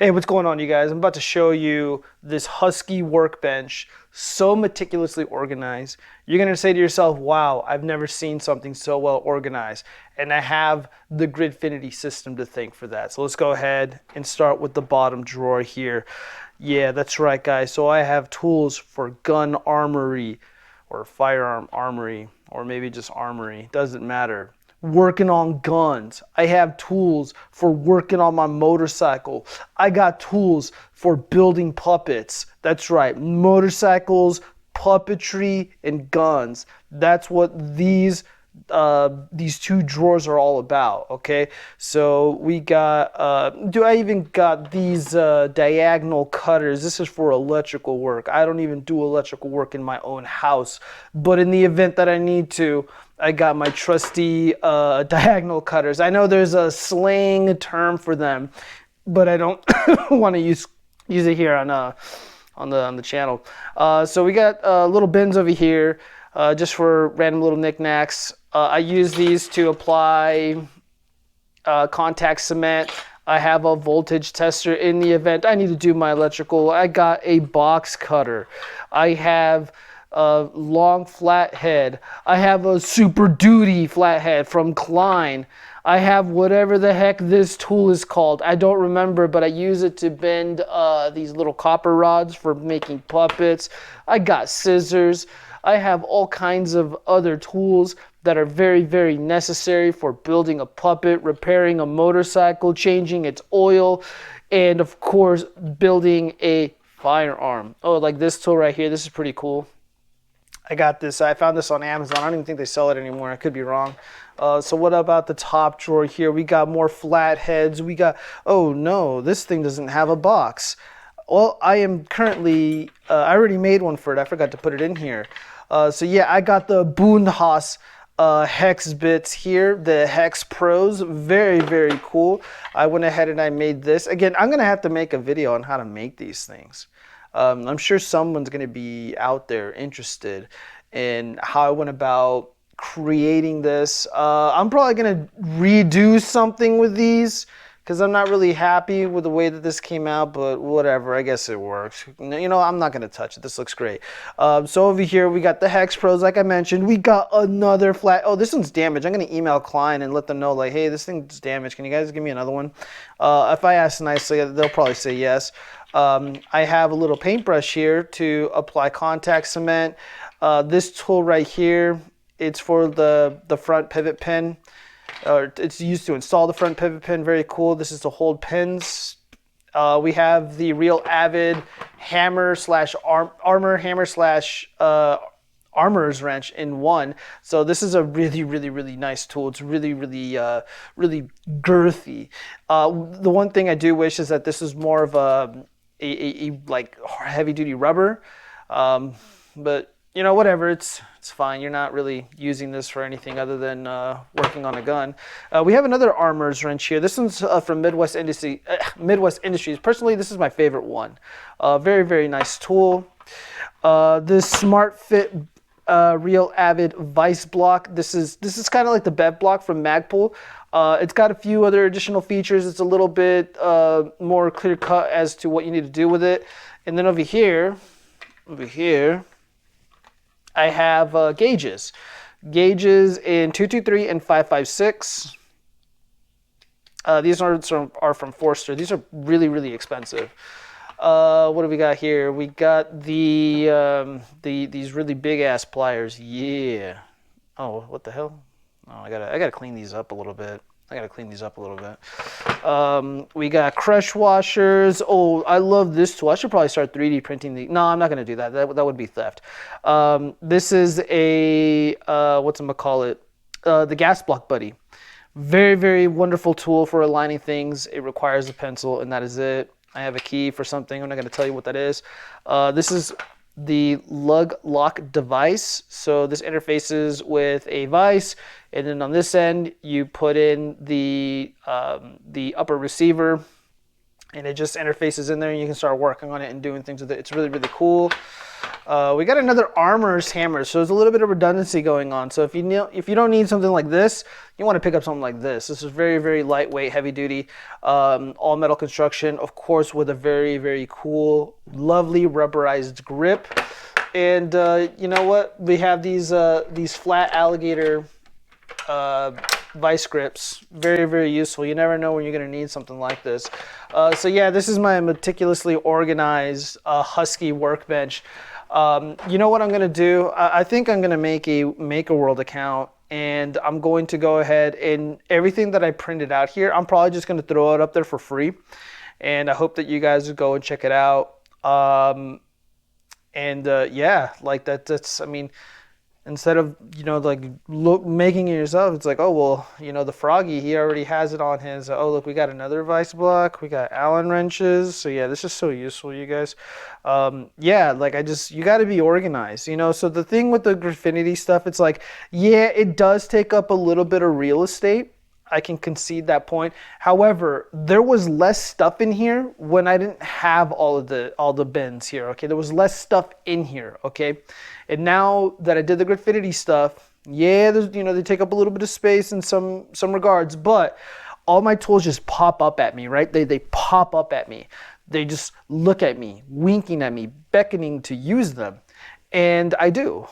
Hey, what's going on, you guys? I'm about to show you this Husky Workbench, so meticulously organized. You're gonna say to yourself, wow, I've never seen something so well organized. And I have the Gridfinity system to thank for that. So let's go ahead and start with the bottom drawer here. Yeah, that's right, guys. So I have tools for gun armory or firearm armory, or maybe just armory, doesn't matter. Working on guns. I have tools for working on my motorcycle. I got tools for building puppets. That's right, motorcycles, puppetry, and guns. That's what these two drawers are all about. Okay, so we got I even got these diagonal cutters. This is for electrical work. I don't even do electrical work in my own house, but in the event that I need to, I got my trusty diagonal cutters. I know there's a slang term for them, but I don't want to use it here on the channel. So we got little bins over here just for random little knickknacks. I use these to apply contact cement. I have a voltage tester in the event I need to do my electrical. I got a box cutter. I have a long flathead. I have a Super Duty flathead from Klein. I have whatever the heck this tool is called. I don't remember, but I use it to bend these little copper rods for making puppets. I got scissors. I have all kinds of other tools that are very, very necessary for building a puppet, repairing a motorcycle, changing its oil, and of course, building a firearm. Oh, like this tool right here. This is pretty cool. I got this. I found this on Amazon. I don't even think they sell it anymore. I could be wrong. So what about the top drawer here? We got more flatheads. We got, oh no, this thing doesn't have a box. Well, I am currently, I already made one for it. I forgot to put it in here. So yeah, I got the Boonhaus hex bits here, the Hex Pros. Very, very cool. I went ahead and I made this. Again, I'm going to have to make a video on how to make these things. I'm sure someone's going to be out there interested in how I went about creating this. I'm probably going to redo something with these because I'm not really happy with the way that this came out, but whatever, I guess it works. You know, I'm not going to touch it. This looks great. So over here, we got the Hex Pros, like I mentioned. We got another flat. Oh, this one's damaged. I'm going to email Klein and let them know, like, hey, this thing's damaged. Can you guys give me another one? If I ask nicely, they'll probably say yes. I have a little paintbrush here to apply contact cement. This tool right here, it's for the front pivot pin. It's used to install the front pivot pin. Very cool. This is to hold pins. We have the Real Avid hammer slash armor hammer slash armorer's wrench in one. So this is a really, really, really nice tool. It's really, really, really girthy. The one thing I do wish is that this is more of a like heavy duty rubber, but you know, whatever, it's fine. You're not really using this for anything other than working on a gun. We have another armorer's wrench here. This one's from Midwest Industries. Personally, this is my favorite one. Very, very nice tool. This Smart Fit Real Avid Vice block. This is kind of like the bed block from Magpul. It's got a few other additional features. It's a little bit more clear cut as to what you need to do with it. And then over here, I have gauges in 223 and 556. These are from Forster. These are really, really expensive. What do we got here? We got these really big ass pliers. Yeah. Oh, what the hell? Oh, I gotta clean these up a little bit. We got crush washers. Oh, I love this tool. I should probably start 3D printing these. No, I'm not gonna do that. That would be theft. This is a whatchamacallit, the Gas Block Buddy. Very, very wonderful tool for aligning things. It requires a pencil, and that is it. I have a key for something. I'm not going to tell you what that is. This is the lug lock device. So this interfaces with a vise, and then on this end you put in the upper receiver, and it just interfaces in there, and you can start working on it and doing things with it. It's really, really cool. We got another armorer's hammer, so there's a little bit of redundancy going on. So if you don't need something like this, you want to pick up something like this. This is very, very lightweight, heavy duty, all metal construction, of course, with a very, very cool, lovely rubberized grip. And you know what? We have these flat alligator vice grips. Very, very useful. You never know when you're going to need something like this. So yeah, this is my meticulously organized Husky Workbench. You know what I'm going to do? I think I'm going to make a Make-A-World account, and I'm going to go ahead and everything that I printed out here, I'm probably just going to throw it up there for free. And I hope that you guys will go and check it out. Yeah, like that's, I mean, instead of, you know, like making it yourself, it's like, oh, well, you know, the Froggy, he already has it on his, oh, look, we got another vice block, we got Allen wrenches. So yeah, this is so useful, you guys. Yeah, like you got to be organized, you know. So the thing with the Gridfinity stuff, it's like, yeah, it does take up a little bit of real estate. I can concede that point. However, there was less stuff in here when I didn't have all the bins here. Okay, there was less stuff in here. Okay, and now that I did the Gridfinity stuff, yeah, there's, you know, they take up a little bit of space in some regards, but all my tools just pop up at me, right? They pop up at me. They just look at me, winking at me, beckoning to use them. And I do.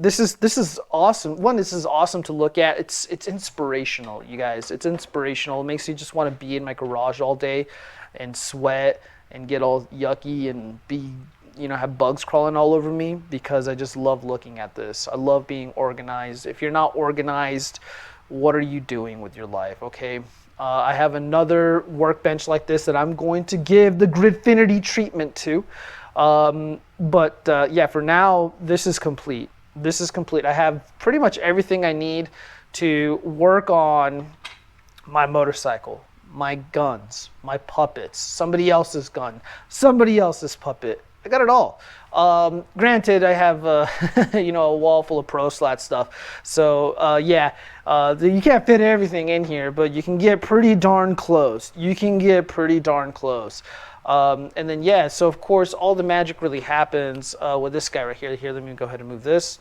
This is awesome. One, this is awesome to look at. It's inspirational, you guys. It's inspirational. It makes you just want to be in my garage all day and sweat and get all yucky and be, you know, have bugs crawling all over me, because I just love looking at this. I love being organized. If you're not organized, what are you doing with your life? Okay. I have another workbench like this that I'm going to give the Gridfinity treatment to. Yeah, for now, this is complete. This is complete. I have pretty much everything I need to work on my motorcycle, my guns, my puppets, somebody else's gun, somebody else's puppet. I got it all. Granted, I have you know, a wall full of Pro Slat stuff. So yeah, you can't fit everything in here, but you can get pretty darn close. You can get pretty darn close. And then yeah, so of course all the magic really happens with this guy right here. Here, let me go ahead and move this.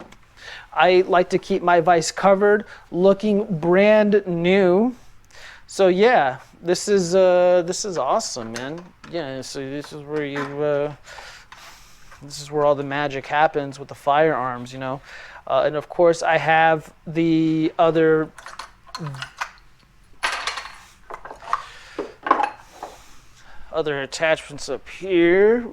I like to keep my vise covered, looking brand new. So yeah, this is awesome, man. Yeah, so this is where you this is where all the magic happens with the firearms, you know. And of course I have the other attachments up here.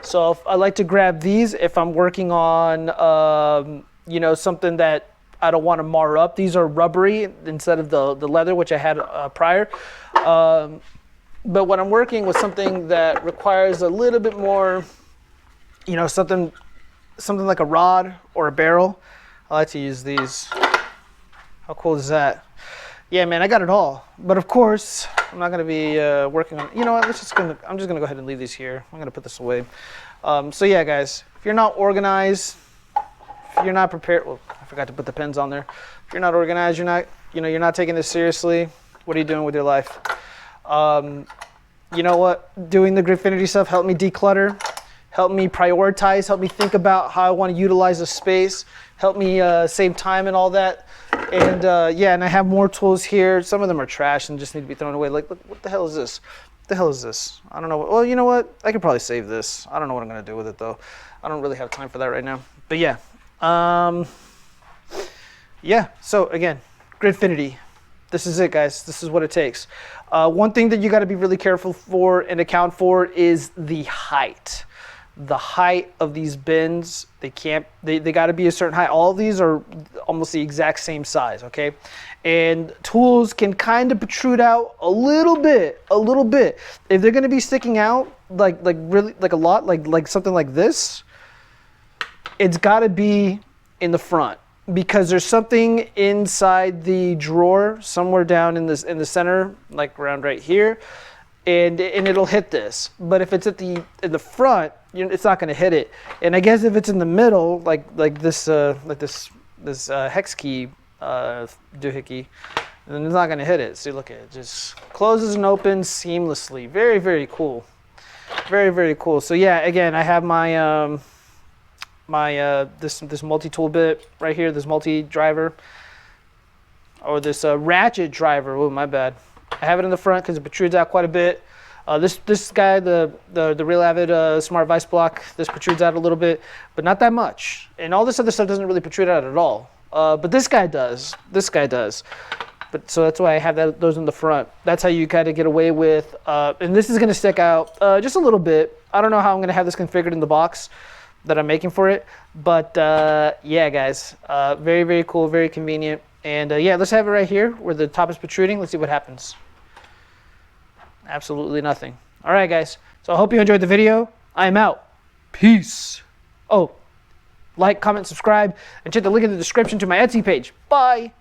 So I like to grab these if I'm working on you know, something that I don't want to mar up. These are rubbery instead of the leather, which I had prior. But when I'm working with something that requires a little bit more, you know, something like a rod or a barrel, I like to use these. How cool is that? Yeah, man, I got it all. But of course, I'm not going to be working on, you know what, I'm just going to go ahead and leave these here. I'm going to put this away. So yeah, guys, if you're not organized, if you're not prepared, well, I forgot to put the pins on there. If you're not organized, you're not taking this seriously, what are you doing with your life? You know what, doing the Gridfinity stuff helped me declutter, helped me prioritize, helped me think about how I want to utilize the space, helped me save time and all that. And yeah, and I have more tools here. Some of them are trash and just need to be thrown away. Like, what the hell is this? What the hell is this? I don't know. Well, you know what? I could probably save this. I don't know what I'm going to do with it, though. I don't really have time for that right now. But yeah. Yeah, so again, Gridfinity. This is it, guys. This is what it takes. One thing that you got to be really careful for and account for is the height. The height of these bins, they got to be a certain height. All of these are almost the exact same size, okay? And tools can kind of protrude out a little bit. If they're going to be sticking out like really like a lot, like something like this, it's got to be in the front, because there's something inside the drawer somewhere down in the center, like around right here, and it'll hit this. But if it's in the front, it's not going to hit it. And I guess if it's in the middle, like this hex key doohickey, then it's not going to hit it. See, look at it, just closes and opens seamlessly. Very, very cool. Very, very cool. So yeah, again, I have my this multi-tool bit right here, this multi-driver, or this ratchet driver. Oh, my bad. I have it in the front because it protrudes out quite a bit. This guy, the Real Avid Smart Vice Block, this protrudes out a little bit, but not that much. And all this other stuff doesn't really protrude out at all. But this guy does. This guy does. But so that's why I have those in the front. That's how you kind of get away with. And this is going to stick out just a little bit. I don't know how I'm going to have this configured in the box that I'm making for it. But yeah, guys, very, very cool, very convenient. And yeah, let's have it right here where the top is protruding. Let's see what happens. Absolutely nothing. All right, guys. So I hope you enjoyed the video. I'm out. Peace. Oh, like, comment, subscribe, and check the link in the description to my Etsy page. Bye.